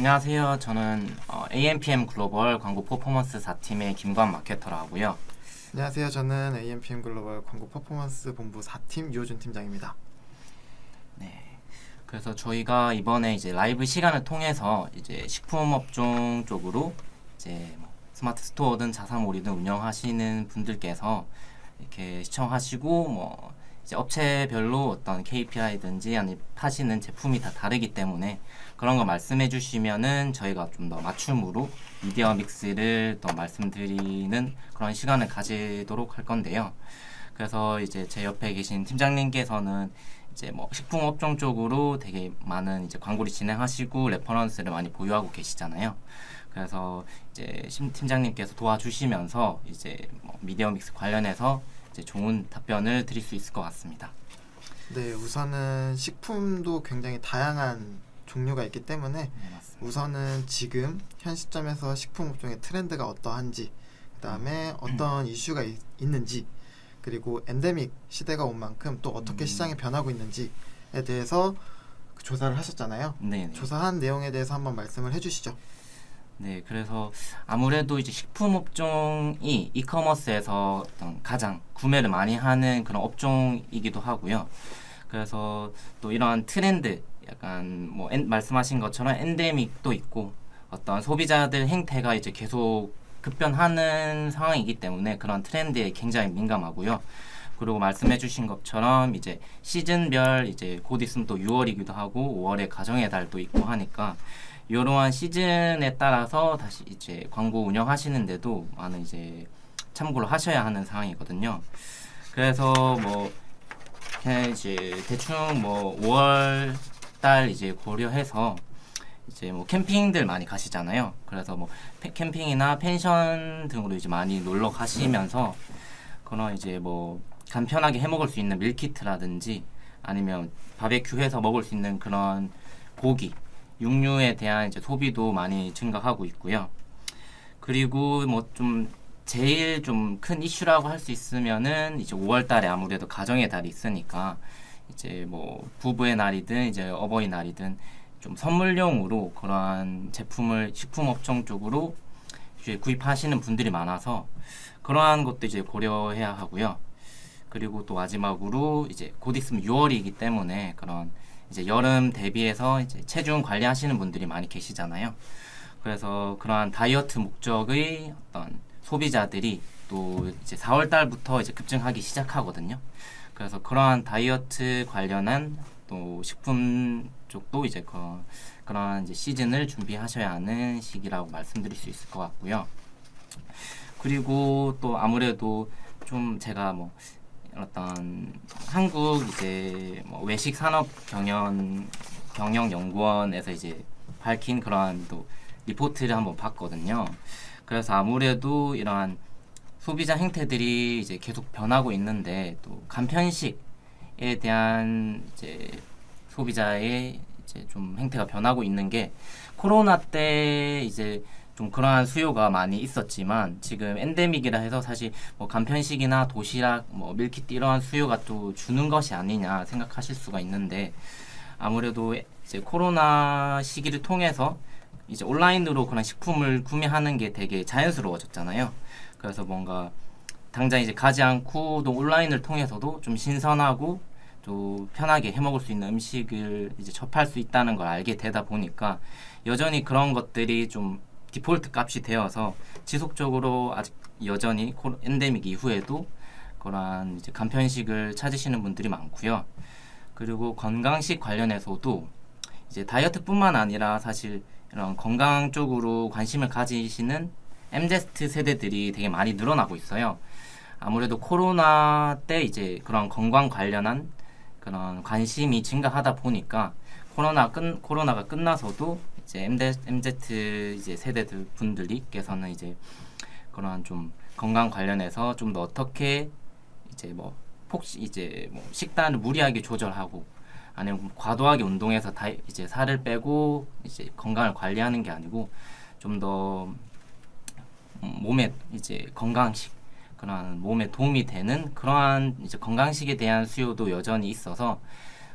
안녕하세요. 저는 AMPM 글로벌 광고 퍼포먼스 4팀의 김관 마케터라 하고요. 안녕하세요. 저는 AMPM 글로벌 광고 퍼포먼스 본부 4팀 유호준 팀장입니다. 네. 그래서 저희가 이번에 이제 라이브 시간을 통해서 이제 식품 업종 쪽으로 이제 뭐 스마트 스토어든 자사몰이든 운영하시는 분들께서 이렇게 시청하시고 뭐 이제 업체별로 어떤 KPI든지 아니 파시는 제품이 다 다르기 때문에 그런 거 말씀해 주시면은 저희가 좀 더 맞춤으로 미디어 믹스를 더 말씀드리는 그런 시간을 가지도록 할 건데요. 그래서 이제 제 옆에 계신 팀장님께서는 이제 뭐 식품 업종 쪽으로 되게 많은 이제 광고를 진행하시고 레퍼런스를 많이 보유하고 계시잖아요. 그래서 이제 팀장님께서 도와주시면서 이제 뭐 미디어 믹스 관련해서 이제 좋은 답변을 드릴 수 있을 것 같습니다. 네, 우선은 식품도 굉장히 다양한 종류가 있기 때문에 우선은 지금 현 시점에서 식품 업종의 트렌드가 어떠한지, 그다음에 어떤 이슈가 있는지, 그리고 엔데믹 시대가 온 만큼 또 어떻게 시장이 변하고 있는지에 대해서 조사를 하셨잖아요. 네. 조사한 내용에 대해서 한번 말씀을 해주시죠. 네, 그래서 아무래도 이제 식품 업종이 이커머스에서 어떤 가장 구매를 많이 하는 그런 업종이기도 하고요. 그래서 또 이러한 트렌드, 약간 뭐 말씀하신 것처럼 엔데믹도 있고 어떤 소비자들 행태가 이제 계속 급변하는 상황이기 때문에 그런 트렌드에 굉장히 민감하고요. 그리고 말씀해주신 것처럼 이제 시즌별 이제 곧 있으면 또 6월이기도 하고 5월에 가정의 달도 있고 하니까 이러한 시즌에 따라서 다시 이제 광고 운영하시는데도 많은 이제 참고를 하셔야 하는 상황이거든요. 그래서 뭐 그냥 이제 대충 뭐 5월 달 이제 고려해서 이제 뭐 캠핑들 많이 가시잖아요. 그래서 뭐 캠핑이나 펜션 등으로 이제 많이 놀러 가시면서 그런 이제 뭐 간편하게 해 먹을 수 있는 밀키트라든지 아니면 바베큐해서 먹을 수 있는 그런 고기 육류에 대한 이제 소비도 많이 증가하고 있고요. 그리고 뭐 좀 제일 좀 큰 이슈라고 할 수 있으면은 이제 5월 달에 아무래도 가정의 달이 있으니까 이제 뭐 부부의 날이든 이제 어버이날이든 좀 선물용으로 그러한 제품을 식품 업종 쪽으로 이제 구입하시는 분들이 많아서 그러한 것도 이제 고려해야 하고요. 그리고 또 마지막으로 이제 곧 있으면 6월이기 때문에 그런 이제 여름 대비해서 이제 체중 관리하시는 분들이 많이 계시잖아요. 그래서 그러한 다이어트 목적의 어떤 소비자들이 또 이제 4월 달부터 이제 급증하기 시작하거든요. 그래서 그러한 다이어트 관련한 또 식품 쪽도 이제 그러한 이제 시즌을 준비하셔야 하는 시기라고 말씀드릴 수 있을 것 같고요. 그리고 또 아무래도 좀 제가 뭐 어떤 한국 이제 뭐 외식 산업 경영 연구원에서 이제 밝힌 그러한 또 리포트를 한번 봤거든요. 그래서 아무래도 이러한 소비자 행태들이 이제 계속 변하고 있는데 또 간편식에 대한 이제 소비자의 이제 좀 행태가 변하고 있는 게 코로나 때 이제 좀 그러한 수요가 많이 있었지만 지금 엔데믹이라 해서 사실 뭐 간편식이나 도시락, 뭐 밀키트 이러한 수요가 또 주는 것이 아니냐 생각하실 수가 있는데 아무래도 이제 코로나 시기를 통해서 이제 온라인으로 그런 식품을 구매하는 게 되게 자연스러워졌잖아요. 그래서 뭔가 당장 이제 가지 않고 또 온라인을 통해서도 좀 신선하고 또 편하게 해 먹을 수 있는 음식을 이제 접할 수 있다는 걸 알게 되다 보니까 여전히 그런 것들이 좀 디폴트 값이 되어서 지속적으로 아직 여전히 엔데믹 이후에도 그러한 이제 간편식을 찾으시는 분들이 많고요. 그리고 건강식 관련해서도 이제 다이어트뿐만 아니라 사실 이런 건강 쪽으로 관심을 가지시는 MZ 세대들이 되게 많이 늘어나고 있어요. 아무래도 코로나 때 이제 그런 건강 관련한 그런 관심이 증가하다 보니까 코로나가 끝나서도 이제 MZ 이제 세대들 분들께서는 이제 그런 좀 건강 관련해서 좀 더 어떻게 이제 뭐 이제 뭐 식단을 무리하게 조절하고 아니면 과도하게 운동해서 이제 살을 빼고 이제 건강을 관리하는 게 아니고 좀 더 몸에 이제 건강식 그런 몸에 도움이 되는 그러한 이제 건강식에 대한 수요도 여전히 있어서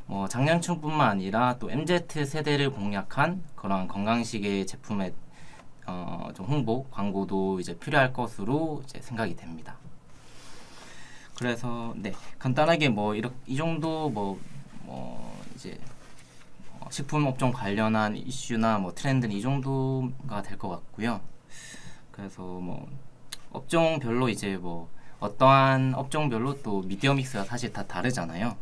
뭐 장년층뿐만 아니라 또 MZ 세대를 공략한 그런 건강식의 제품의 좀 홍보 광고도 이제 필요할 것으로 이제 생각이 됩니다. 그래서 네, 간단하게 뭐 이 정도 이제 식품 업종 관련한 이슈나 뭐 트렌드는 이 정도가 될 것 같고요. 그래서 뭐 업종별로 이제 뭐 어떠한 업종별로 또 미디어 믹스가 사실 다 다르잖아요.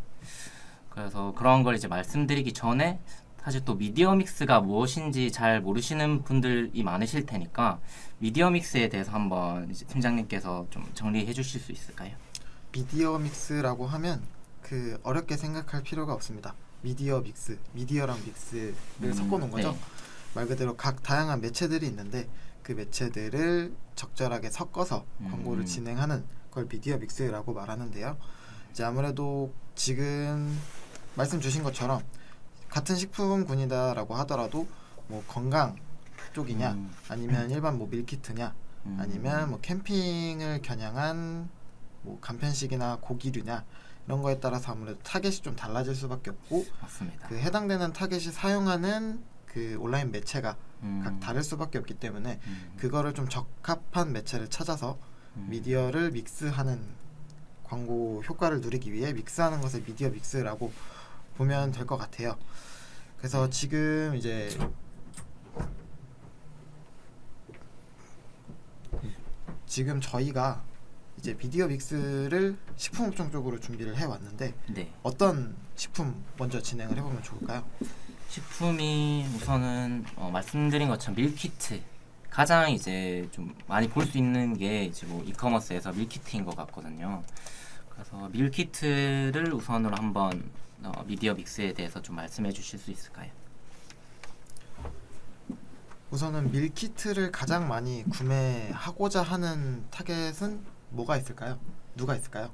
그래서 그런 걸 이제 말씀드리기 전에 사실 또 미디어 믹스가 무엇인지 잘 모르시는 분들이 많으실 테니까 미디어 믹스에 대해서 한번 이제 팀장님께서 좀 정리해 주실 수 있을까요? 미디어 믹스라고 하면 그 어렵게 생각할 필요가 없습니다. 미디어 믹스, 미디어랑 믹스를 섞어놓은 거죠. 네. 말 그대로 각 다양한 매체들이 있는데 그 매체들을 적절하게 섞어서 광고를 진행하는 걸 미디어 믹스라고 말하는데요. 이제 아무래도 지금 말씀 주신 것처럼 같은 식품군이다라고 하더라도 뭐 건강 쪽이냐 아니면 일반 뭐 밀키트냐 아니면 뭐 캠핑을 겨냥한 뭐 간편식이나 고기류냐 이런 거에 따라서 아무래도 타겟이 좀 달라질 수밖에 없고 맞습니다. 그 해당되는 타겟이 사용하는 그 온라인 매체가 각 다를 수밖에 없기 때문에 그거를 좀 적합한 매체를 찾아서 미디어를 믹스하는 광고 효과를 누리기 위해 믹스하는 것을 미디어 믹스라고 보면 될 것 같아요. 그래서 지금 이제 저희가 이제 미디어 믹스를 식품 업종 쪽으로 준비를 해 왔는데 네. 어떤 식품 먼저 진행을 해보면 좋을까요? 식품이 우선은 말씀드린 것처럼 밀키트 가장 이제 좀 많이 볼 수 있는 게 이제 뭐 이커머스에서 밀키트인 것 같거든요. 그래서 밀키트를 우선으로 한번 미디어 믹스에 대해서 좀 말씀해 주실 수 있을까요? 우선은 밀키트를 가장 많이 구매하고자 하는 타겟은 뭐가 있을까요? 누가 있을까요?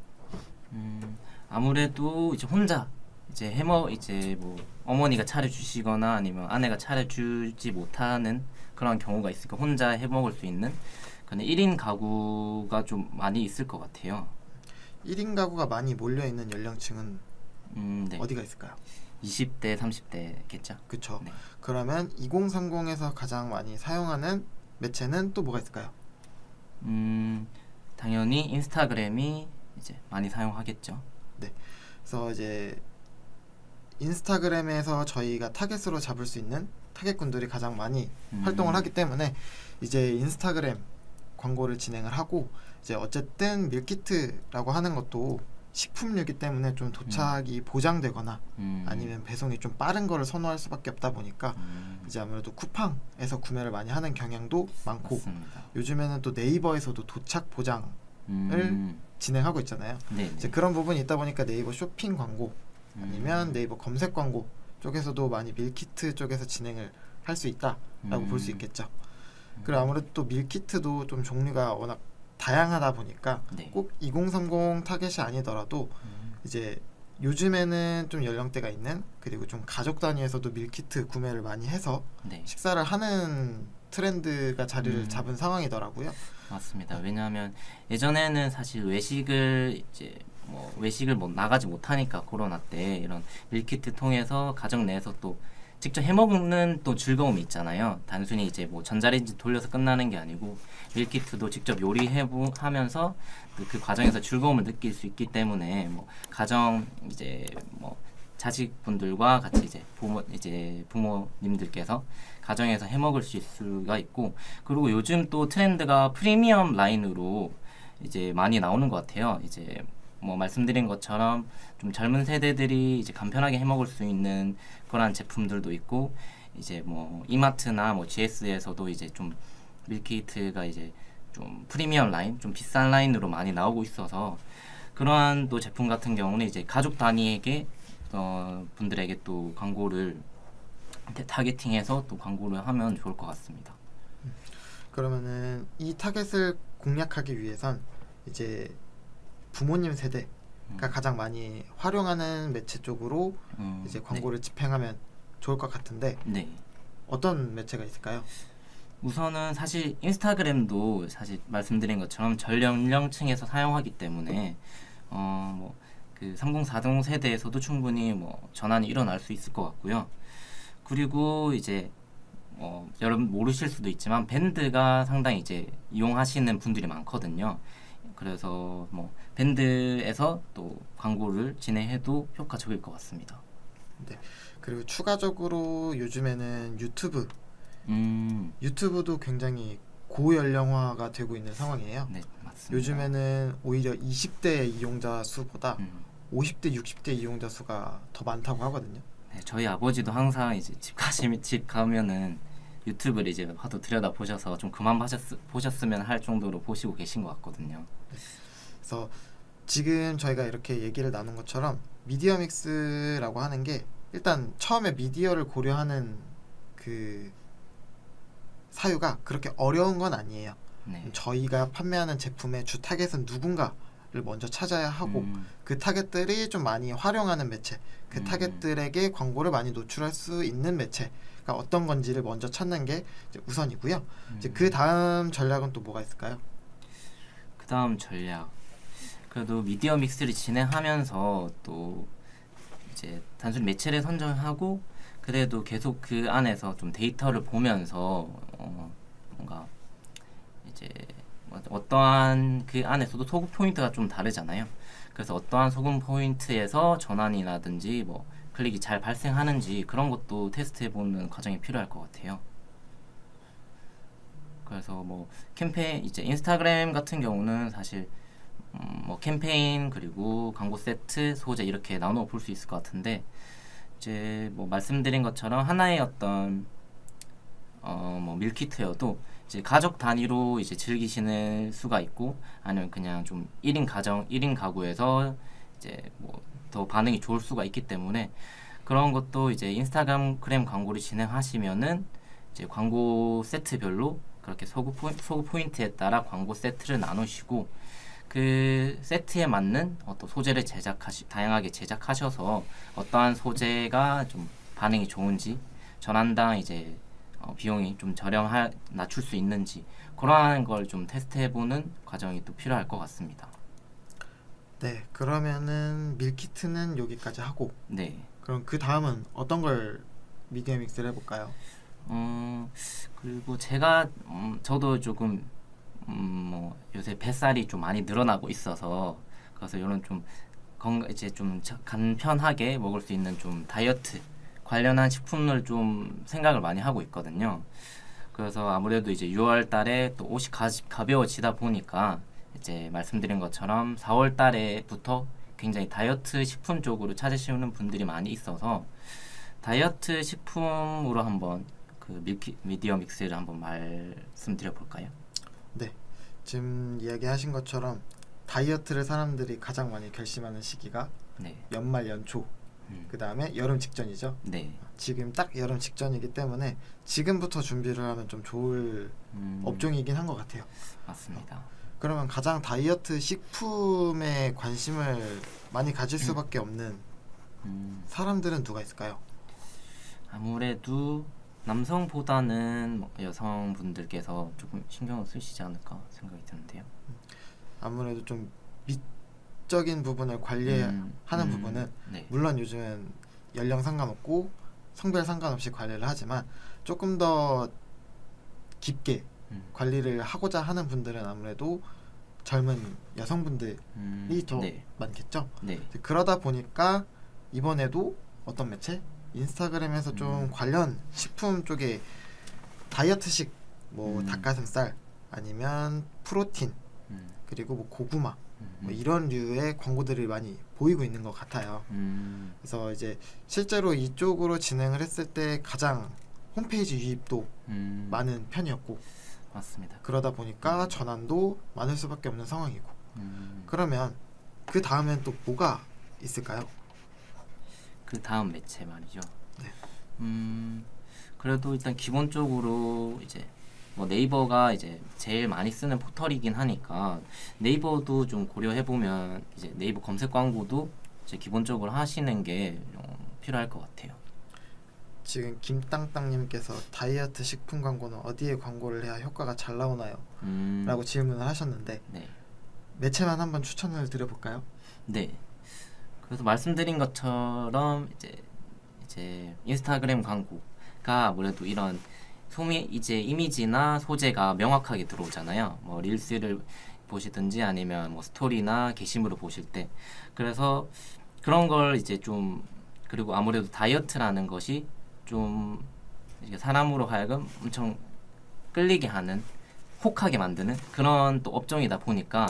아무래도 이제 혼자 이제 이제 뭐 어머니가 차려주시거나 아니면 아내가 차려주지 못하는 그런 경우가 있으니까 혼자 해 먹을 수 있는 그런 1인 가구가 좀 많이 있을 것 같아요. 1인 가구가 많이 몰려있는 연령층은 네. 어디가 있을까요? 20대, 30대겠죠? 그쵸. 네. 그러면 2030에서 가장 많이 사용하는 매체는 또 뭐가 있을까요? 당연히 인스타그램이 이제 많이 사용하겠죠. 네. 그래서 이제 인스타그램에서 저희가 타겟으로 잡을 수 있는 타겟군들이 가장 많이 활동을 하기 때문에 이제 인스타그램 광고를 진행을 하고 이제 어쨌든 밀키트라고 하는 것도 식품류이기 때문에 좀 도착이 보장되거나 아니면 배송이 좀 빠른 거를 선호할 수밖에 없다 보니까 이제 아무래도 쿠팡에서 구매를 많이 하는 경향도 많고 맞습니다. 요즘에는 또 네이버에서도 도착 보장을 진행하고 있잖아요. 네네. 이제 그런 부분이 있다 보니까 네이버 쇼핑 광고 아니면 네이버 검색 광고 쪽에서도 많이 밀키트 쪽에서 진행을 할 수 있다라고 볼 수 있겠죠. 그리고 아무래도 또 밀키트도 좀 종류가 워낙 다양하다 보니까 네. 꼭 2030 타겟이 아니더라도 이제 요즘에는 좀 연령대가 있는 그리고 좀 가족 단위에서도 밀키트 구매를 많이 해서 네. 식사를 하는 트렌드가 자리를 잡은 상황이더라고요. 맞습니다. 왜냐하면 예전에는 사실 외식을 나가지 못하니까 코로나 때 이런 밀키트 통해서 가정 내에서 또 직접 해먹는 또 즐거움이 있잖아요. 단순히 이제 뭐 전자레인지 돌려서 끝나는 게 아니고 밀키트도 직접 요리하면서 그 과정에서 즐거움을 느낄 수 있기 때문에 뭐 가정 이제 뭐 자식분들과 같이 이제 부모님들께서 가정에서 해먹을 수가 있고 그리고 요즘 또 트렌드가 프리미엄 라인으로 이제 많이 나오는 것 같아요. 이제 뭐 말씀드린 것처럼 좀 젊은 세대들이 이제 간편하게 해먹을 수 있는 그런 제품들도 있고 이제 뭐 이마트나 뭐 GS에서도 이제 좀 밀키트가 이제 좀 프리미엄 라인, 좀 비싼 라인으로 많이 나오고 있어서 그러한 또 제품 같은 경우는 이제 가족 단위에게 분들에게 또 광고를 타겟팅해서 또 광고를 하면 좋을 것 같습니다. 그러면은 이 타겟을 공략하기 위해선 이제 부모님 세대가 가장 많이 활용하는 매체 쪽으로 이제 광고를 집행하면 좋을 것 같은데 네. 어떤 매체가 있을까요? 우선은 사실 인스타그램도 사실 말씀드린 것처럼 전 연령층에서 사용하기 때문에 뭐 그 3040 세대에서도 충분히 뭐 전환이 일어날 수 있을 것 같고요. 그리고 이제 여러분 모르실 수도 있지만 밴드가 상당히 이제 이용하시는 분들이 많거든요. 그래서 뭐 밴드에서 또 광고를 진행해도 효과적일 것 같습니다. 네. 그리고 추가적으로 요즘에는 유튜브도 굉장히 고연령화가 되고 있는 상황이에요. 네, 맞습니다. 요즘에는 오히려 20대 이용자 수보다 50대, 60대 이용자 수가 더 많다고 하거든요. 네, 저희 아버지도 항상 이제 집 가면은 유튜브를 이제 하도 들여다 보셔서 좀 그만 보셨으면 할 정도로 보시고 계신 것 같거든요. 그래서 지금 저희가 이렇게 얘기를 나눈 것처럼 미디어 믹스라고 하는 게 일단 처음에 미디어를 고려하는 그 사유가 그렇게 어려운 건 아니에요. 네. 저희가 판매하는 제품의 주 타겟은 누군가를 먼저 찾아야 하고 그 타겟들이 좀 많이 활용하는 매체, 그 타겟들에게 광고를 많이 노출할 수 있는 매체가 어떤 건지를 먼저 찾는 게 이제 우선이고요. 이제 그 다음 전략은 또 뭐가 있을까요? 그 다음 전략. 그래도 미디어 믹스를 진행하면서 또 이제 단순히 매체를 선정하고 그래도 계속 그 안에서 좀 데이터를 보면서 뭔가 이제 어떠한 그 안에서도 소금 포인트가 좀 다르잖아요. 그래서 어떠한 소금 포인트에서 전환이라든지 뭐 클릭이 잘 발생하는지 그런 것도 테스트해보는 과정이 필요할 것 같아요. 그래서 뭐 캠페인 이제 인스타그램 같은 경우는 사실 뭐 캠페인 그리고 광고 세트 소재 이렇게 나눠 볼 수 있을 것 같은데 이제 뭐 말씀드린 것처럼 하나의 어떤 뭐 밀키트여도 이제 가족 단위로 이제 즐기시는 수가 있고 아니면 그냥 좀 1인 가정 1인 가구에서 이제 뭐 더 반응이 좋을 수가 있기 때문에 그런 것도 이제 인스타그램 광고를 진행하시면은 이제 광고 세트별로 그렇게 소구 포인트에 따라 광고 세트를 나누시고 그 세트에 맞는 어떤 소재를 다양하게 제작하셔서 어떠한 소재가 좀 반응이 좋은지 전환당 이제 비용이 좀 낮출 수 있는지 그러한 걸 좀 테스트해보는 과정이 또 필요할 것 같습니다. 네, 그러면은 밀키트는 여기까지 하고 네. 그럼 그 다음은 어떤 걸 미디어 믹스를 해볼까요? 그리고 저도 조금 뭐 요새 뱃살이 좀 많이 늘어나고 있어서 그래서 이런 좀 이제 좀 간편하게 먹을 수 있는 좀 다이어트 관련한 식품을 좀 생각을 많이 하고 있거든요. 그래서 아무래도 이제 6월 달에 또 옷이 가벼워지다 보니까 이제 말씀드린 것처럼 4월 달에부터 굉장히 다이어트 식품 쪽으로 찾으시는 분들이 많이 있어서 다이어트 식품으로 한번 그 미디어 믹스를 한번 말씀드려 볼까요? 네, 지금 이야기하신 것처럼 다이어트를 사람들이 가장 많이 결심하는 시기가 네. 연말 연초 그 다음에 여름 직전이죠. 네. 지금 딱 여름 직전이기 때문에 지금부터 준비를 하면 좀 좋을 업종이긴 한 것 같아요. 맞습니다. 그러면 가장 다이어트 식품에 관심을 많이 가질 수밖에 없는 사람들은 누가 있을까요? 아무래도 남성보다는 여성분들께서 조금 신경을 쓰시지 않을까 생각이 드는데요. 아무래도 좀 미적인 부분을 관리하는 부분은 네. 물론 요즘은 연령 상관없고 성별 상관없이 관리를 하지만 조금 더 깊게 관리를 하고자 하는 분들은 아무래도 젊은 여성분들이 더 네. 많겠죠. 네. 그러다 보니까 이번에도 어떤 매체? 인스타그램에서 좀 관련 식품 쪽에 다이어트식 뭐 닭가슴살 아니면 프로틴 그리고 뭐 고구마 뭐 이런 류의 광고들이 많이 보이고 있는 것 같아요. 그래서 이제 실제로 이쪽으로 진행을 했을 때 가장 홈페이지 유입도 많은 편이었고 맞습니다. 그러다 보니까 전환도 많을 수밖에 없는 상황이고 그러면 그 다음엔 또 뭐가 있을까요? 그 다음 매체 말이죠. 네. 그래도 일단 기본적으로 이제 뭐 네이버가 이제 제일 많이 쓰는 포털이긴 하니까 네이버도 좀 고려해 보면 이제 네이버 검색 광고도 이제 기본적으로 하시는 게 필요할 것 같아요. 지금 김땅땅님께서 다이어트 식품 광고는 어디에 광고를 해야 효과가 잘 나오나요? 라고 질문을 하셨는데 네. 매체만 한번 추천을 드려볼까요? 네. 그래서 말씀드린 것처럼 이제 인스타그램 광고가 아무래도 이런 이제 이미지나 소재가 명확하게 들어오잖아요. 뭐 릴스를 보시든지 아니면 뭐 스토리나 게시물을 보실 때, 그래서 그런 걸 이제 좀, 그리고 아무래도 다이어트라는 것이 좀 이게 사람으로 하여금 엄청 끌리게 하는, 혹하게 만드는 그런 또 업종이다 보니까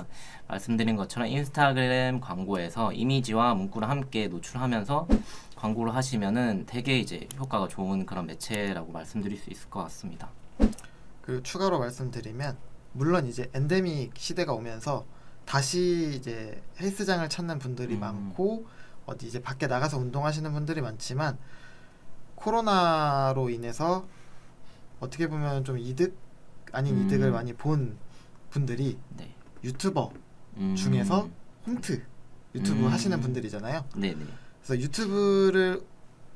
말씀드린 것처럼 인스타그램 광고에서 이미지와 문구를 함께 노출하면서 광고를 하시면은 되게 이제 효과가 좋은 그런 매체라고 말씀드릴 수 있을 것 같습니다. 그 추가로 말씀드리면 물론 이제 엔데믹 시대가 오면서 다시 이제 헬스장을 찾는 분들이 많고 어디 이제 밖에 나가서 운동하시는 분들이 많지만 코로나로 인해서 어떻게 보면 좀 이득 아닌 이득을 많이 본 분들이 네. 유튜버 중에서 홈트 유튜브 하시는 분들이잖아요. 네네. 그래서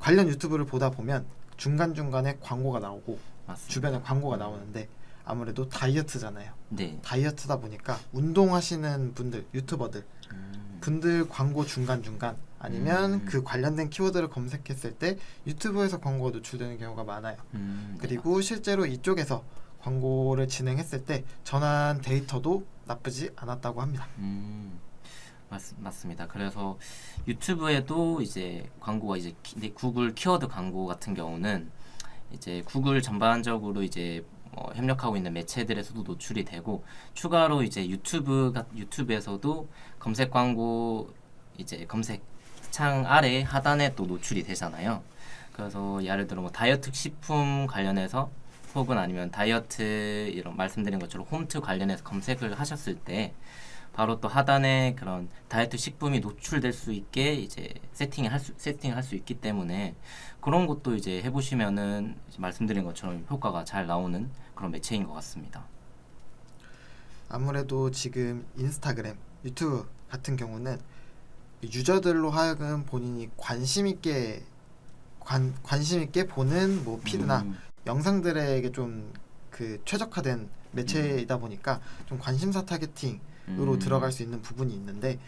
관련 유튜브를 보다 보면 중간중간에 광고가 나오고 맞습니다. 주변에 광고가 나오는데 아무래도 다이어트잖아요. 네. 다이어트다 보니까 운동하시는 분들, 유튜버들 분들 광고 중간중간 아니면 그 관련된 키워드를 검색했을 때 유튜브에서 광고가 노출되는 경우가 많아요. 그리고 실제로 이쪽에서 광고를 진행했을 때 전환 데이터도 나쁘지 않았다고 합니다. 맞습니다. 그래서 유튜브에도 이제 광고가 이제 구글 키워드 광고 같은 경우는 이제 구글 전반적으로 이제 협력하고 있는 매체들에서도 노출이 되고, 추가로 이제 유튜브에서도 검색 광고 이제 검색창 아래 하단에 또 노출이 되잖아요. 그래서 예를 들어 뭐 다이어트 식품 관련해서 혹은 아니면 다이어트 이런 말씀드린 것처럼 홈트 관련해서 검색을 하셨을 때 바로 또 하단에 그런 다이어트 식품이 노출될 수 있게 이제 세팅을 할 수 있기 때문에 그런 것도 이제 해보시면은 이제 말씀드린 것처럼 효과가 잘 나오는 그런 매체인 것 같습니다. 아무래도 지금 인스타그램, 유튜브 같은 경우는 유저들로 하여금 본인이 관심 있게 보는 뭐 피드나 영상들에게 좀 그 최적화된 매체이다 보니까 좀 관심사 타겟팅으로 들어갈 수 있는 부분이 있는데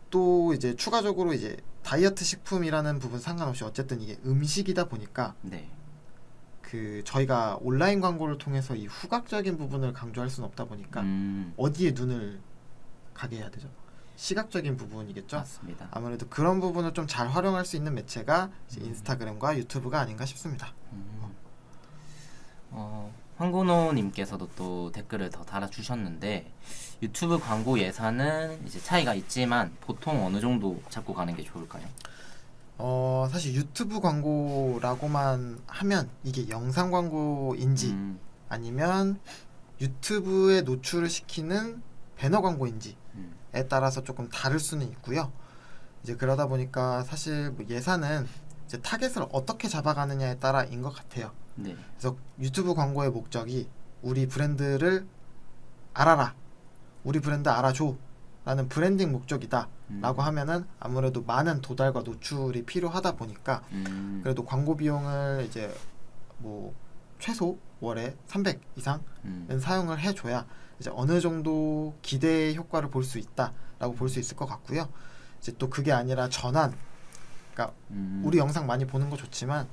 또 이제 추가적으로 이제 다이어트 식품이라는 부분 상관없이 어쨌든 이게 음식이다 보니까 네. 그 저희가 온라인 광고를 통해서 이 후각적인 부분을 강조할 수는 없다 보니까 어디에 눈을 가게 해야 되죠? 시각적인 부분이겠죠? 맞습니다. 아무래도 그런 부분을 좀 잘 활용할 수 있는 매체가 이제 인스타그램과 유튜브가 아닌가 싶습니다. 황건호님께서도 또 댓글을 더 달아주셨는데, 유튜브 광고 예산은 이제 차이가 있지만 보통 어느 정도 잡고 가는 게 좋을까요? 사실 유튜브 광고라고만 하면 이게 영상 광고인지 아니면 유튜브에 노출을 시키는 배너 광고인지에 따라서 조금 다를 수는 있고요. 이제 그러다 보니까 사실 뭐 예산은 이제 타겟을 어떻게 잡아가느냐에 따라인 것 같아요. 네. 그래서 유튜브 광고의 목적이 우리 브랜드를 알아라, 우리 브랜드 알아줘 라는 브랜딩 목적이다 라고 하면은 아무래도 많은 도달과 노출이 필요하다 보니까 그래도 광고 비용을 이제 뭐 최소 월에 300 이상은 사용을 해줘야 이제 어느 정도 기대 효과를 볼 수 있다라고 볼 수 있을 것 같고요. 이제 또 그게 아니라 전환, 그러니까 우리 영상 많이 보는 거 좋지만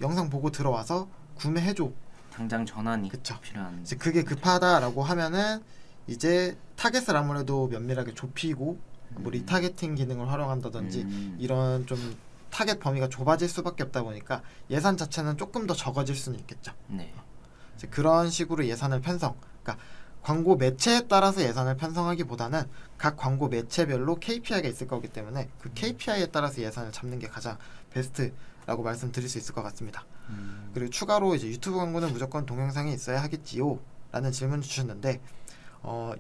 영상 보고 들어와서 구매해줘. 당장 전환이 그쵸. 필요한. 이제 그게 급하다라고 하면은 이제 타겟을 아무래도 면밀하게 좁히고 뭐 리타겟팅 기능을 활용한다든지 이런 좀 타겟 범위가 좁아질 수밖에 없다 보니까 예산 자체는 조금 더 적어질 수는 있겠죠. 네. 이제 그런 식으로 예산을 편성, 그러니까 광고 매체에 따라서 예산을 편성하기보다는 각 광고 매체별로 KPI가 있을 거기 때문에 그 KPI에 따라서 예산을 잡는 게 가장 베스트라고 말씀드릴 수 있을 것 같습니다. 그리고 추가로 이제 유튜브 광고는 무조건 동영상이 있어야 하겠지요? 라는 질문 주셨는데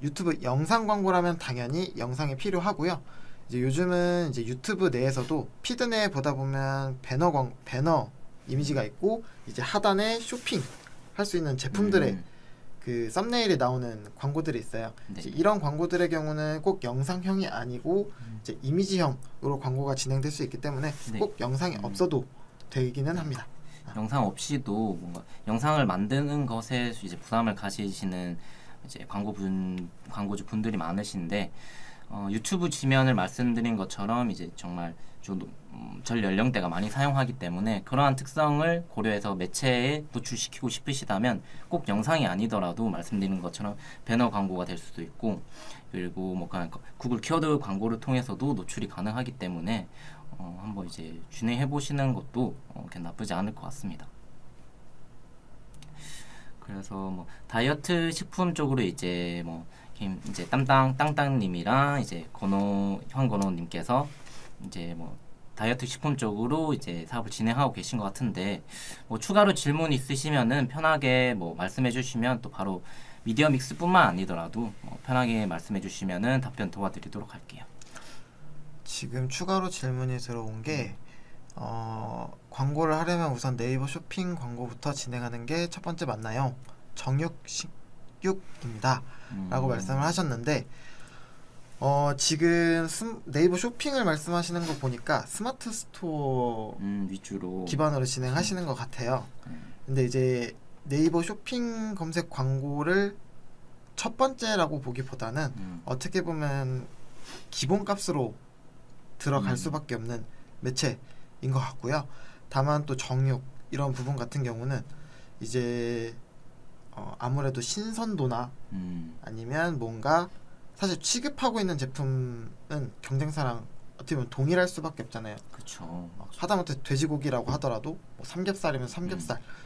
유튜브 영상 광고라면 당연히 영상이 필요하고요. 이제 요즘은 이제 유튜브 내에서도 피드 내에 보다 보면 배너 이미지가 있고 이제 하단에 쇼핑 할 수 있는 제품들의 그 썸네일에 나오는 광고들이 있어요. 네. 이제 이런 광고들의 경우는 꼭 영상형이 아니고 이제 이미지형으로 광고가 진행될 수 있기 때문에 네. 꼭 영상이 없어도 되기는 합니다. 영상 없이도 뭔가 영상을 만드는 것에 이제 부담을 가지시는 이제 광고주 분들이 많으신데 유튜브 지면을 말씀드린 것처럼 이제 정말 전 연령대가 많이 사용하기 때문에 그러한 특성을 고려해서 매체에 노출시키고 싶으시다면 꼭 영상이 아니더라도 말씀드린 것처럼 배너 광고가 될 수도 있고, 그리고 뭐 그냥 구글 키워드 광고를 통해서도 노출이 가능하기 때문에 한번 이제 진행해 보시는 것도 그렇게 나쁘지 않을 것 같습니다. 그래서 뭐 다이어트 식품 쪽으로 이제 뭐 이제 땅땅님이랑 이제 현건호님께서 이제 뭐 다이어트 식품 쪽으로 이제 사업을 진행하고 계신 것 같은데, 뭐 추가로 질문 있으시면은 편하게 뭐 말씀해 주시면 또 바로 미디어 믹스뿐만 아니더라도 편하게 말씀해 주시면은 답변 도와드리도록 할게요. 지금 추가로 질문이 들어온 게 광고를 하려면 우선 네이버 쇼핑 광고부터 진행하는 게 첫 번째 맞나요? 정육식육입니다 라고 말씀을 하셨는데, 지금 네이버 쇼핑을 말씀하시는 거 보니까 스마트 스토어 위주로 기반으로 진행하시는 것 같아요. 근데 이제 네이버 쇼핑 검색 광고를 첫 번째라고 보기보다는 어떻게 보면 기본값으로 들어갈 수밖에 없는 매체인 것 같고요. 다만 또 정육 이런 부분 같은 경우는 이제 아무래도 신선도나 아니면 뭔가 사실 취급하고 있는 제품은 경쟁사랑 어떻게 보면 동일할 수밖에 없잖아요. 그렇죠. 하다못해 돼지고기라고 하더라도 뭐 삼겹살이면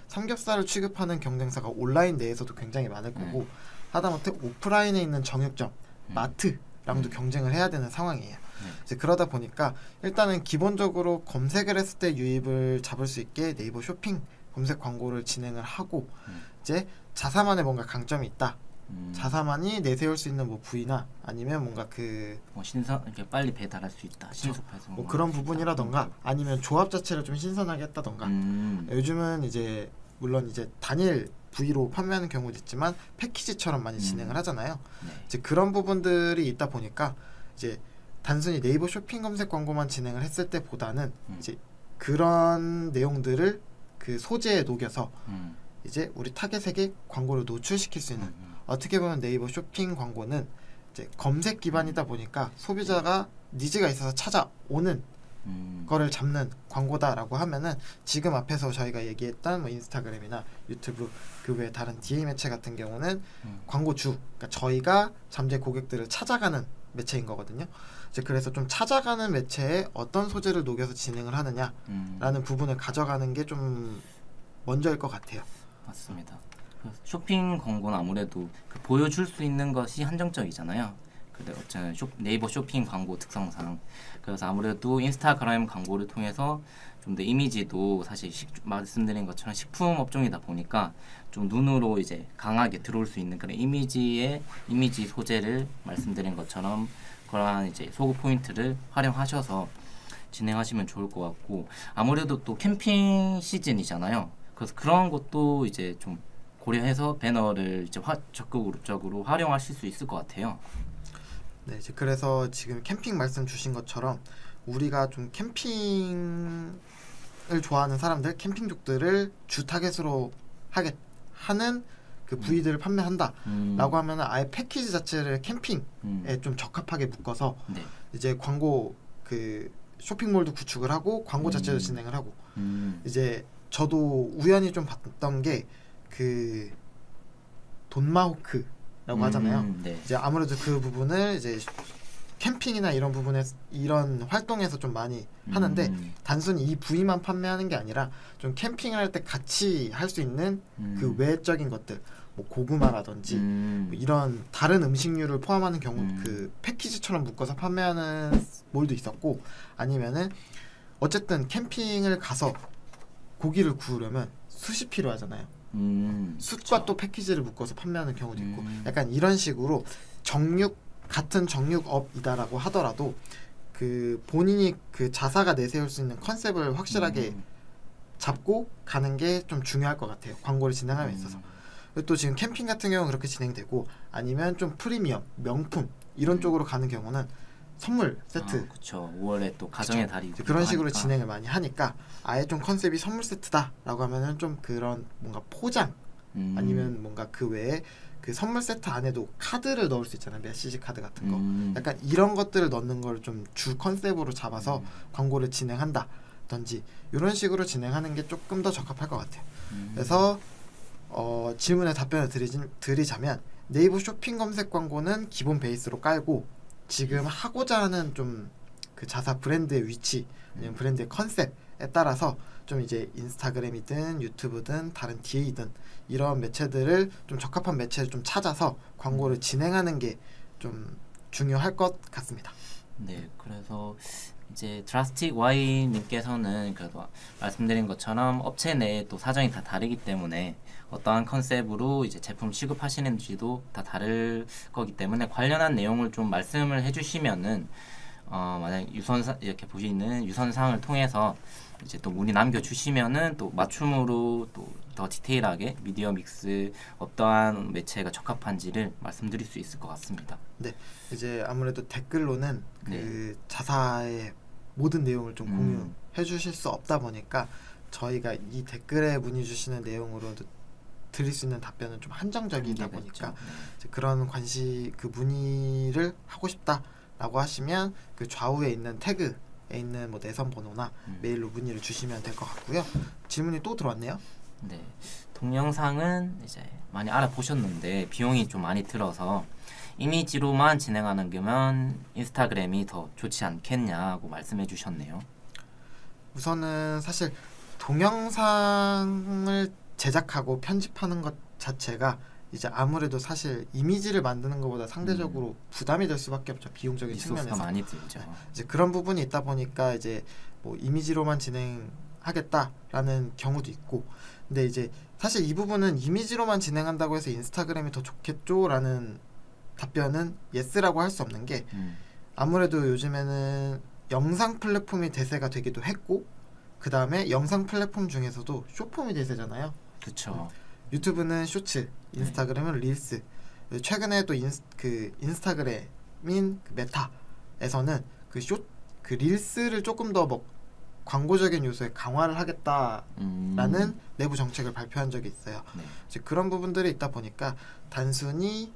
삼겹살을 취급하는 경쟁사가 온라인 내에서도 굉장히 많을 거고, 하다못해 오프라인에 있는 정육점, 마트랑도 경쟁을 해야 되는 상황이에요. 이제 그러다 보니까 일단은 기본적으로 검색을 했을 때 유입을 잡을 수 있게 네이버 쇼핑 검색 광고를 진행을 하고, 이제 자사만의 뭔가 강점이 있다. 자사만이 내세울 수 있는 뭐 부위나 아니면 뭔가 신선 이렇게 빨리 배달할 수 있다. 신속해서 뭐 그런 부분이라던가 아니면 조합 자체를 좀 신선하게 했다던가. 요즘은 이제 물론 이제 단일 부위로 판매하는 경우도 있지만 패키지처럼 많이 진행을 하잖아요. 이제 그런 부분들이 있다 보니까 이제 단순히 네이버 쇼핑 검색 광고만 진행을 했을 때보다는 이제 그런 내용들을 그 소재에 녹여서 이제 우리 타겟에게 광고를 노출시킬 수 있는, 어떻게 보면 네이버 쇼핑 광고는 이제 검색 기반이다 보니까 소비자가 니즈가 있어서 찾아오는 거를 잡는 광고다라고 하면은, 지금 앞에서 저희가 얘기했던 뭐 인스타그램이나 유튜브 그 외에 다른 DA 매체 같은 경우는 광고주, 그러니까 저희가 잠재 고객들을 찾아가는 매체인 거거든요. 이제 그래서 좀 찾아가는 매체에 어떤 소재를 녹여서 진행을 하느냐라는 부분을 가져가는 게 좀 먼저일 것 같아요. 맞습니다. 쇼핑 광고는 아무래도 보여줄 수 있는 것이 한정적이잖아요. 근데 어쨌든 네이버 쇼핑 광고 특성상, 그래서 아무래도 인스타그램 광고를 통해서 좀 더 이미지도 사실 말씀드린 것처럼 식품 업종이다 보니까 좀 눈으로 이제 강하게 들어올 수 있는 그런 이미지 소재를 말씀드린 것처럼 그러한 이제 소구 포인트를 활용하셔서 진행하시면 좋을 것 같고, 아무래도 또 캠핑 시즌이잖아요. 그래서 그런 것도 이제 좀 고려해서 배너를 이제 적극적으로 활용하실 수 있을 것 같아요. 네, 이제 그래서 지금 캠핑 말씀 주신 것처럼 우리가 좀 캠핑을 좋아하는 사람들, 캠핑족들을 주 타겟으로 하는 그 부위들을 판매한다라고 하면은 아예 패키지 자체를 캠핑에 좀 적합하게 묶어서 이제 광고 그 쇼핑몰도 구축을 하고 광고 자체도 진행을 하고, 이제 저도 우연히 좀 봤던 게 그 돈마호크라고 하잖아요. 이제 아무래도 그 부분을 이제 캠핑이나 이런 부분에 이런 활동에서 좀 많이 하는데, 단순히 이 부위만 판매하는 게 아니라 좀 캠핑을 할 때 같이 할 수 있는 그 외적인 것들, 뭐 고구마라든지 뭐 이런 다른 음식류를 포함하는 경우 그 패키지처럼 묶어서 판매하는 몰도 있었고, 아니면은 어쨌든 캠핑을 가서 고기를 구우려면 숯이 필요하잖아요. 숯과 또 패키지를 묶어서 판매하는 경우도 있고, 약간 이런 식으로 같은 정육업이다라고 하더라도 그 본인이 그 자사가 내세울 수 있는 컨셉을 확실하게 잡고 가는 게 좀 중요할 것 같아요. 광고를 진행함에 있어서. 또 지금 캠핑 같은 경우는 그렇게 진행되고, 아니면 좀 프리미엄, 명품 이런 쪽으로 가는 경우는 선물 세트. 그렇죠. 5월에 또 가정의 달이 그런 식으로 진행을 많이 하니까 아예 좀 컨셉이 선물 세트다라고 하면은 좀 그런 뭔가 포장 아니면 뭔가 그 외에 그 선물 세트 안에도 카드를 넣을 수 있잖아요. 메시지 카드 같은 거. 음. 약간 이런 것들을 넣는 걸 좀 주 컨셉으로 잡아서 광고를 진행한다든지 이런 식으로 진행하는 게 조금 더 적합할 것 같아요. 그래서 질문에 답변을 드리자면 네이버 쇼핑 검색 광고는 기본 베이스로 깔고 지금 하고자 하는 좀 그 자사 브랜드의 위치 아니면 브랜드의 컨셉에 따라서 좀 이제 인스타그램이든 유튜브든 다른 DA든 이런 매체들을 좀 적합한 매체를 좀 찾아서 광고를 진행하는 게 좀 중요할 것 같습니다. 네, 그래서 이제 드라스틱 Y님께서는 그래도 말씀드린 것처럼 업체 내에 또 사정이 다 다르기 때문에 어떠한 컨셉으로 이제 제품 취급하시는지도 다 다를 거기 때문에 관련한 내용을 좀 말씀을 해주시면은 만약 유선사 이렇게 보시는 유선상을 통해서 이제 또 문의 남겨주시면은 또 맞춤으로 또 더 디테일하게 미디어 믹스 어떠한 매체가 적합한지를 말씀드릴 수 있을 것 같습니다. 네, 이제 아무래도 댓글로는 네. 그 자사의 모든 내용을 좀 공유해 주실 수 없다 보니까 저희가 이 댓글에 문의 주시는 내용으로도 드릴 수 있는 답변은 좀 한정적이다 한계가 보니까 있죠. 이제 그런 그 문의를 하고 싶다라고 하시면 그 좌우에 있는 태그에 있는 뭐 내선 번호나 메일로 문의를 주시면 될 것 같고요. 질문이 또 들어왔네요. 네, 동영상은 이제 많이 알아보셨는데 비용이 좀 많이 들어서 이미지로만 진행하는 거면 인스타그램이 더 좋지 않겠냐고 말씀해 주셨네요. 우선은 사실 동영상을 제작하고 편집하는 것 자체가 이제 아무래도 사실 이미지를 만드는 것보다 상대적으로 부담이 될 수밖에 없죠. 비용적인 리소스가 측면에서. 많이 들죠. 이제 그런 부분이 있다 보니까 이제 뭐 이미지로만 진행하겠다라는 경우도 있고, 근데 이제 사실 이 부분은 이미지로만 진행한다고 해서 인스타그램이 더 좋겠죠라는 답변은 예스라고 할 수 없는 게 아무래도 요즘에는 영상 플랫폼이 대세가 되기도 했고, 그 다음에 영상 플랫폼 중에서도 숏폼이 대세잖아요. 그렇죠. 유튜브는 쇼츠, 인스타그램은 릴스. 최근에 또 인스타그램인 그 메타에서는 그 릴스를 조금 더 뭐 광고적인 요소에 강화를 하겠다라는 내부 정책을 발표한 적이 있어요. 네. 이제 그런 부분들이 있다 보니까 단순히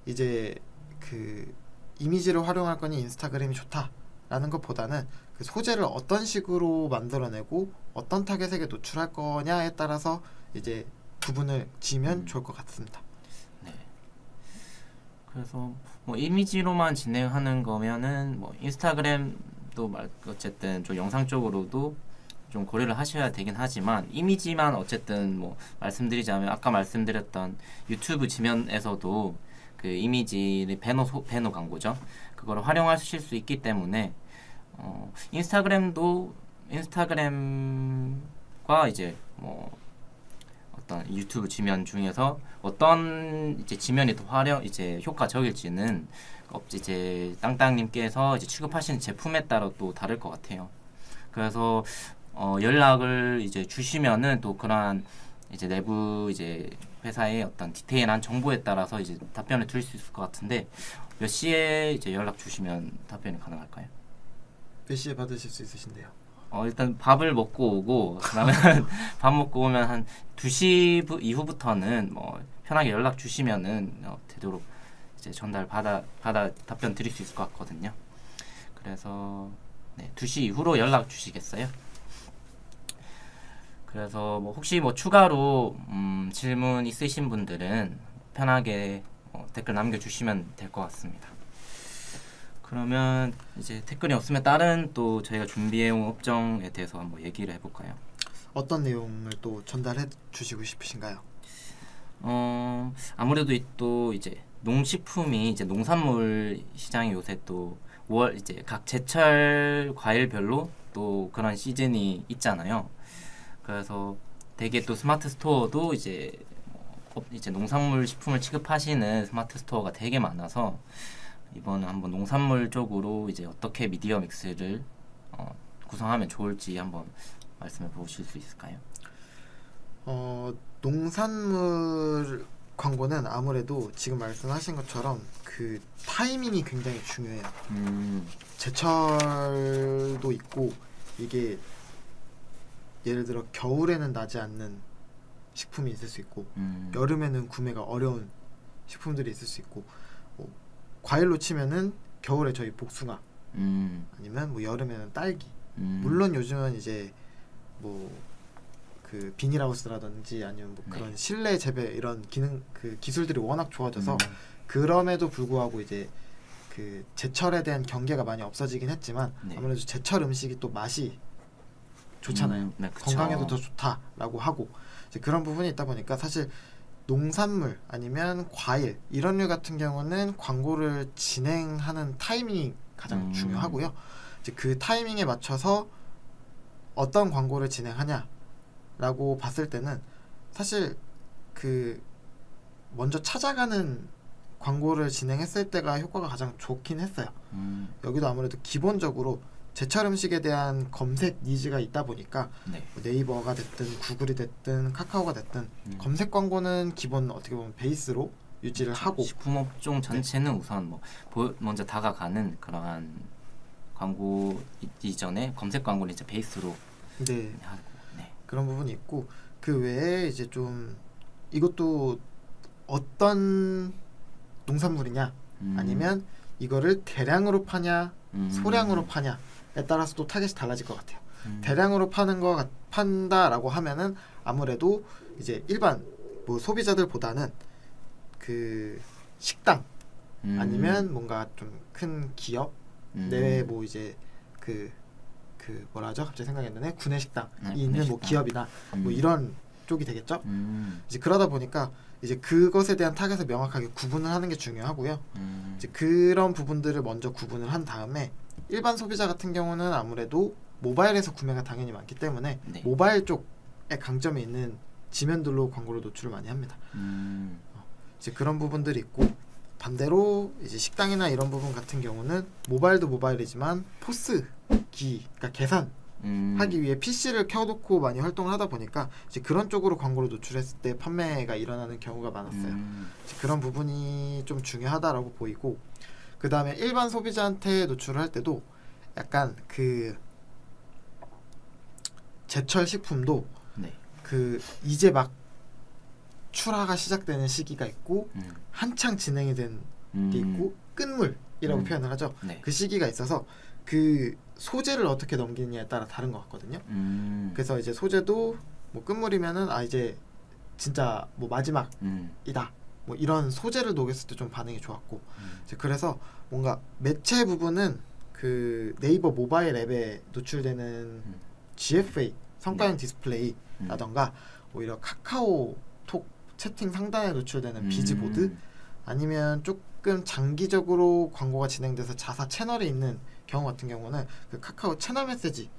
이제 그 이미지를 활용할 거니 인스타그램이 좋다라는 것보다는 그 소재를 어떤 식으로 만들어내고 어떤 타겟에게 노출할 거냐에 따라서 이제 구분을 지으면 좋을 것 같습니다. 네. 그래서 뭐 이미지로만 진행하는 거면은 뭐 인스타그램도 어쨌든 좀 영상 쪽으로도 좀 고려를 하셔야 되긴 하지만 이미지만 어쨌든 뭐 말씀드리자면 아까 말씀드렸던 유튜브 지면에서도 그 이미지 배너 광고죠. 그거를 활용하실 수 있기 때문에 인스타그램과 이제 뭐 어떤 유튜브 지면 중에서 어떤 이제 지면이 더 이제 효과적일지는 이제 땅땅님께서 이제 취급하시는 제품에 따라 또 다를 것 같아요. 그래서 연락을 이제 주시면은 또 그러한 이제 내부 이제 회사의 어떤 디테일한 정보에 따라서 이제 답변을 드릴 수 있을 것 같은데 몇 시에 이제 연락 주시면 답변이 가능할까요? 몇 시에 받으실 수 있으신데요? 일단 밥을 먹고 오고 그다음에 밥 먹고 오면 한 2시 이후부터는 뭐 편하게 연락 주시면은 되도록 이제 받아 답변 드릴 수 있을 것 같거든요. 그래서 네, 2시 이후로 연락 주시겠어요? 그래서 뭐 혹시 뭐 추가로 질문 있으신 분들은 편하게 댓글 남겨주시면 될 것 같습니다. 그러면 이제 댓글이 없으면 다른 또 저희가 준비해온 업종에 대해서 한번 얘기를 해볼까요? 어떤 내용을 또 전달해 주시고 싶으신가요? 아무래도 또 이제 농식품이 이제 농산물 시장이 요새 또 5월 이제 각 제철 과일별로 또 그런 시즌이 있잖아요. 그래서 되게 또 스마트 스토어도 이제 농산물 식품을 취급하시는 스마트 스토어가 되게 많아서 이번에 한번 농산물 쪽으로 이제 어떻게 미디어 믹스를 구성하면 좋을지 한번 말씀해 보실 수 있을까요? 농산물 광고는 아무래도 지금 말씀하신 것처럼 그 타이밍이 굉장히 중요해요. 제철도 있고 이게 예를 들어 겨울에는 나지 않는 식품이 있을 수 있고 여름에는 구매가 어려운 식품들이 있을 수 있고, 뭐 과일로 치면은 겨울에 저희 복숭아, 아니면 뭐 여름에는 딸기. 물론 요즘은 이제 뭐 그 비닐하우스라든지 아니면 뭐 그런 실내 재배 이런 기능 그 기술들이 워낙 좋아져서 그럼에도 불구하고 이제 그 제철에 대한 경계가 많이 없어지긴 했지만 아무래도 제철 음식이 또 맛이 좋잖아요. 네, 그쵸. 건강에도 더 좋다라고 하고 이제 그런 부분이 있다 보니까 사실 농산물 아니면 과일 이런 류 같은 경우는 광고를 진행하는 타이밍이 가장 중요하고요. 이제 그 타이밍에 맞춰서 어떤 광고를 진행하냐라고 봤을 때는 사실 그 먼저 찾아가는 광고를 진행했을 때가 효과가 가장 좋긴 했어요. 여기도 아무래도 기본적으로 제철 음식에 대한 검색 니즈가 있다 보니까 뭐 네이버가 됐든 구글이 됐든 카카오가 됐든 검색 광고는 기본 어떻게 보면 베이스로 유지를 하고 식품업종 전체는 우선 뭐 먼저 다가가는 그러한 광고 이전에 검색 광고를 이제 베이스로 하고 그런 부분이 있고 그 외에 이제 좀 이것도 어떤 농산물이냐 아니면 이거를 대량으로 파냐 소량으로 파냐에 따라서 또 타겟이 달라질 것 같아요. 대량으로 판다라고 하면은 아무래도 이제 일반 뭐 소비자들보다는 그 식당 아니면 뭔가 좀 큰 기업 내외 뭐 이제 그 뭐라 하죠? 갑자기 생각이 안 나네. 구내식당이 있는 뭐 기업이나 뭐 이런 쪽이 되겠죠. 이제 그러다 보니까 이제 그것에 대한 타겟을 명확하게 구분을 하는 게 중요하고요. 이제 그런 부분들을 먼저 구분을 한 다음에 일반 소비자 같은 경우는 아무래도 모바일에서 구매가 당연히 많기 때문에 모바일 쪽에 강점이 있는 지면들로 광고를 노출을 많이 합니다. 이제 그런 부분들이 있고 반대로 이제 식당이나 이런 부분 같은 경우는 모바일도 모바일이지만 포스기, 그러니까 계산하기 위해 PC를 켜놓고 많이 활동을 하다 보니까 이제 그런 쪽으로 광고를 노출했을 때 판매가 일어나는 경우가 많았어요. 이제 그런 부분이 좀 중요하다라고 보이고 그 다음에 일반 소비자한테 노출을 할 때도 약간 그 제철 식품도 그 이제 막 출하가 시작되는 시기가 있고 한창 진행이 된 게 있고 끝물이라고 표현을 하죠. 그 시기가 있어서 그 소재를 어떻게 넘기느냐에 따라 다른 것 같거든요. 그래서 이제 소재도 뭐 끝물이면은 아 이제 진짜 뭐 마지막이다 뭐 이런 소재를 녹였을 때 좀 반응이 좋았고 이제 그래서 뭔가 매체 부분은 그 네이버 모바일 앱에 노출되는 GFA 성과형 디스플레이라던가 오히려 카카오톡 채팅 상단에 노출되는 비즈보드 아니면 조금 장기적으로 광고가 진행돼서 자사 채널에 있는 경우 같은 경우는 그 카카오 채널 메시지를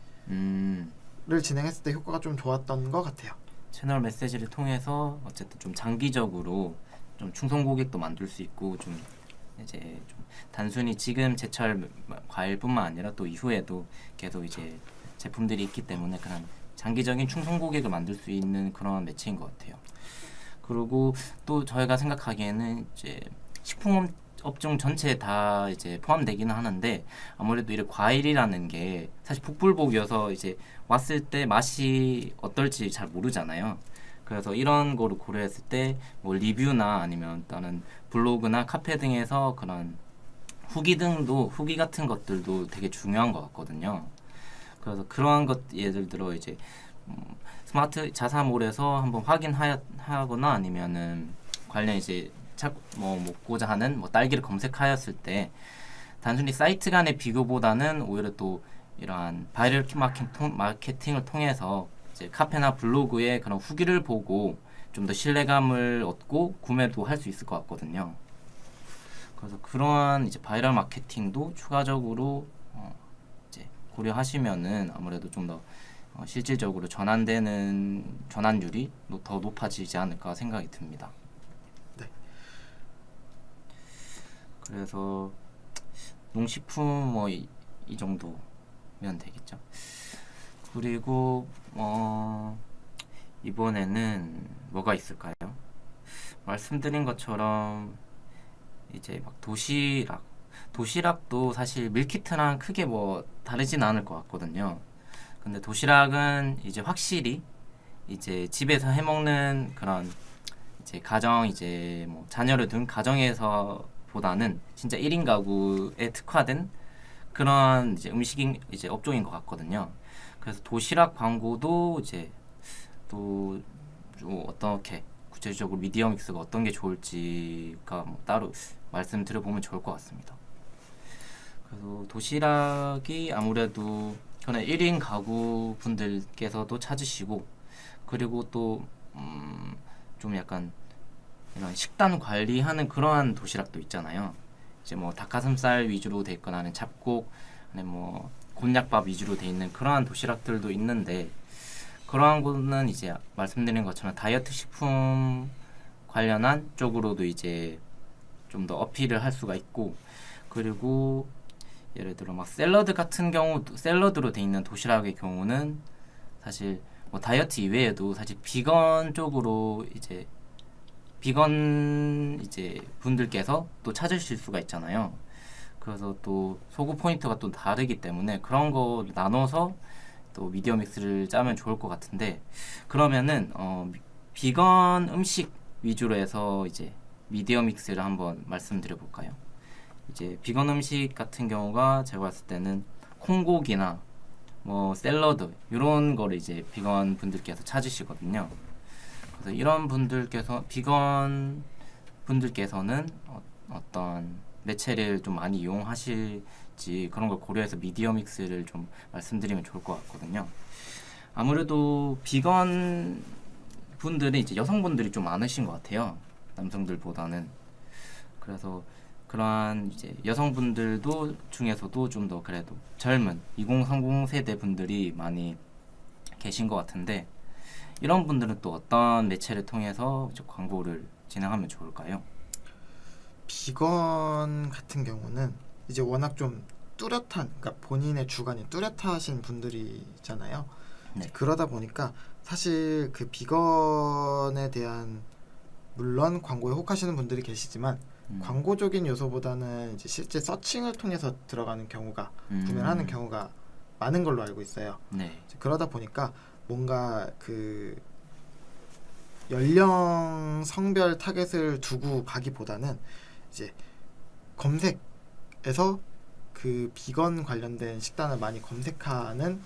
진행했을 때 효과가 좀 좋았던 것 같아요. 채널 메시지를 통해서 어쨌든 좀 장기적으로 좀 충성 고객도 만들 수 있고 좀 이제 좀 단순히 지금 제철 과일뿐만 아니라 또 이후에도 계속 이제 제품들이 있기 때문에 그런 장기적인 충성 고객을 만들 수 있는 그런 매체인 것 같아요. 그리고 또 저희가 생각하기에는 이제 식품 업종 전체에 다 이제 포함되기는 하는데 아무래도 이런 과일이라는 게 사실 복불복이어서 이제 왔을 때 맛이 어떨지 잘 모르잖아요. 그래서 이런 거를 고려했을 때 뭐 리뷰나 아니면 다른 블로그나 카페 등에서 그런 후기 같은 것들도 되게 중요한 것 같거든요. 그래서 그러한 것 예를 들어 이제 스마트 자사몰에서 한번 확인하거나 아니면은 관련 이제 먹고자 하는 뭐 딸기를 검색하였을 때 단순히 사이트 간의 비교보다는 오히려 또 이러한 바이럴 마케팅을 통해서 이제 카페나 블로그의 그런 후기를 보고 좀 더 신뢰감을 얻고 구매도 할 수 있을 것 같거든요. 그래서 그러한 이제 바이럴 마케팅도 추가적으로 이제 고려하시면은 아무래도 좀 더 실질적으로 전환율이 더 높아지지 않을까 생각이 듭니다. 네. 그래서 농식품 뭐 이 정도면 되겠죠. 그리고 이번에는 뭐가 있을까요? 말씀드린 것처럼 이제 막 도시락도 사실 밀키트랑 크게 뭐 다르진 않을 것 같거든요. 근데 도시락은 이제 확실히 이제 집에서 해먹는 그런 이제 가정 이제 뭐 자녀를 둔 가정에서보다는 진짜 1인 가구에 특화된 그런 이제 음식인 이제 업종인 것 같거든요. 그래서 도시락 광고도 이제 또 좀 어떻게 구체적으로 미디어 믹스가 어떤 게 좋을지가 뭐 따로 말씀드려보면 좋을 것 같습니다. 그래서 도시락이 아무래도 그런 1인 가구 분들께서도 찾으시고 그리고 또 좀 약간 이런 식단 관리하는 그러한 도시락도 있잖아요. 이제 뭐 닭가슴살 위주로 돼 있거나 아니면 잡곡 아니면 뭐 곤약밥 위주로 돼 있는 그러한 도시락들도 있는데 그러한 거는 이제 말씀드린 것처럼 다이어트 식품 관련한 쪽으로도 이제 좀 더 어필을 할 수가 있고 그리고 예를 들어 막 샐러드 같은 경우 샐러드로 돼 있는 도시락의 경우는 사실 뭐 다이어트 이외에도 사실 비건 쪽으로 이제 비건 이제 분들께서 또 찾으실 수가 있잖아요. 그래서 또 소구 포인트가 또 다르기 때문에 그런 거 나눠서 또 미디어 믹스를 짜면 좋을 것 같은데 그러면은 비건 음식 위주로 해서 이제 미디어 믹스를 한번 말씀드려 볼까요? 이제 비건 음식 같은 경우가 제가 봤을 때는 콩고기나 뭐 샐러드 이런 거를 이제 비건 분들께서 찾으시거든요. 그래서 이런 분들께서 비건 분들께서는 어떤 매체를 좀 많이 이용하실지 그런 걸 고려해서 미디어 믹스를 좀 말씀드리면 좋을 것 같거든요. 아무래도 비건 분들이 이제 여성분들이 좀 많으신 것 같아요. 남성들보다는. 그래서 그러한 이제 여성분들도 중에서도 좀 더 그래도 젊은 2030 세대 분들이 많이 계신 것 같은데 이런 분들은 또 어떤 매체를 통해서 이제 광고를 진행하면 좋을까요? 비건 같은 경우는 이제 워낙 좀 뚜렷한, 그러니까 본인의 주관이 뚜렷하신 분들이잖아요. 네. 그러다 보니까 사실 그 비건에 대한 물론 광고에 혹하시는 분들이 계시지만 광고적인 요소보다는 이제 실제 서칭을 통해서 들어가는 경우가 구매하는 경우가 많은 걸로 알고 있어요. 네. 그러다 보니까 뭔가 그 연령 성별 타겟을 두고 가기보다는 이제 검색에서 그 비건 관련된 식단을 많이 검색하는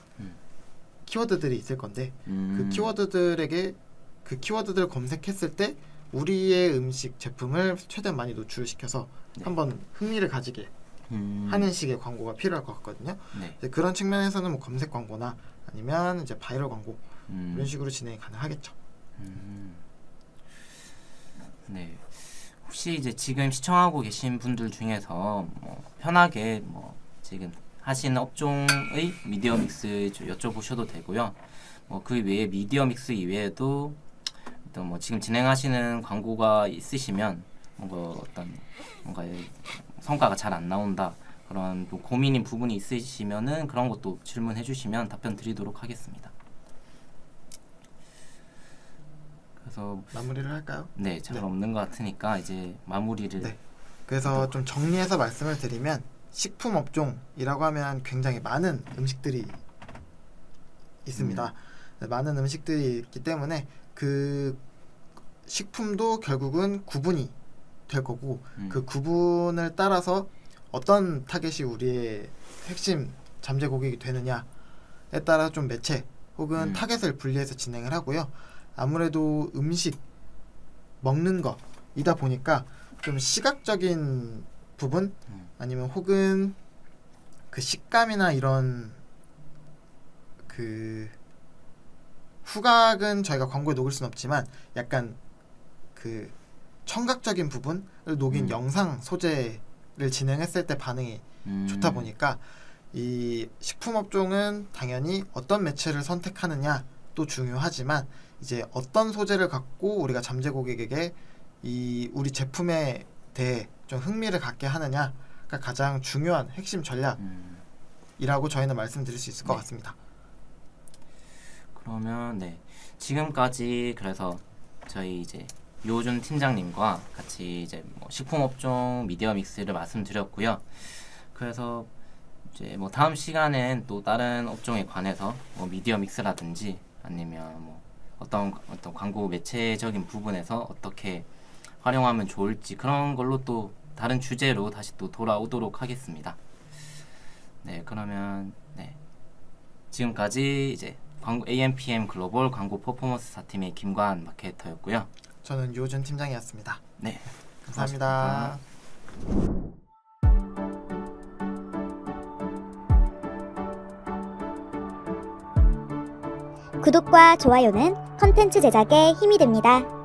키워드들이 있을 건데 그 키워드들에게 그 키워드들 검색했을 때 우리의 음식 제품을 최대한 많이 노출시켜서 네. 한번 흥미를 가지게 하는 식의 광고가 필요할 것 같거든요. 네. 이제 그런 측면에서는 뭐 검색 광고나 아니면 이제 바이럴 광고 이런 식으로 진행이 가능하겠죠. 네. 혹시 이제 지금 시청하고 계신 분들 중에서 뭐 편하게 뭐 지금 하시는 업종의 미디어 믹스 좀 여쭤보셔도 되고요. 뭐 그 외에 미디어 믹스 이외에도 또 뭐 지금 진행하시는 광고가 있으시면 뭔가 성과가 잘 안 나온다 그런 또 고민인 부분이 있으시면은 그런 것도 질문해 주시면 답변 드리도록 하겠습니다. 그래서 마무리를 할까요? 네, 잘 네. 없는 것 같으니까 이제 마무리를 네. 그래서 좀 정리해서 말씀을 드리면 식품 업종이라고 하면 굉장히 많은 음식들이 있습니다. 많은 음식들이 있기 때문에 그 식품도 결국은 구분이 될 거고 그 구분을 따라서 어떤 타겟이 우리의 핵심 잠재 고객이 되느냐에 따라 좀 매체 혹은 타겟을 분리해서 진행을 하고요. 아무래도 음식 먹는 거이다 보니까 좀 시각적인 부분 아니면 혹은 그 식감이나 이런 그 후각은 저희가 광고에 녹일 순 없지만 약간 그 청각적인 부분을 녹인 영상 소재를 진행했을 때 반응이 좋다 보니까 이 식품 업종은 당연히 어떤 매체를 선택하느냐도 중요하지만 이제 어떤 소재를 갖고 우리가 잠재 고객에게 이 우리 제품에 대해 좀 흥미를 갖게 하느냐가 가장 중요한 핵심 전략이라고 저희는 말씀드릴 수 있을 것 같습니다. 그러면 네, 지금까지 그래서 저희 이제 요준 팀장님과 같이 이제 뭐 식품업종 미디어 믹스를 말씀드렸고요. 그래서 이제 뭐 다음 시간엔 또 다른 업종에 관해서 뭐 미디어 믹스라든지 아니면 뭐 어떤 광고 매체적인 부분에서 어떻게 활용하면 좋을지 그런 걸로 또 다른 주제로 다시 또 돌아오도록 하겠습니다. 네, 그러면 네. 지금까지 이제 광고 AMPM 글로벌 광고 퍼포먼스 4팀의 김관 마케터였고요. 저는 요준 팀장이었습니다. 네, 감사합니다. 구독과 좋아요는 컨텐츠 제작에 힘이 됩니다.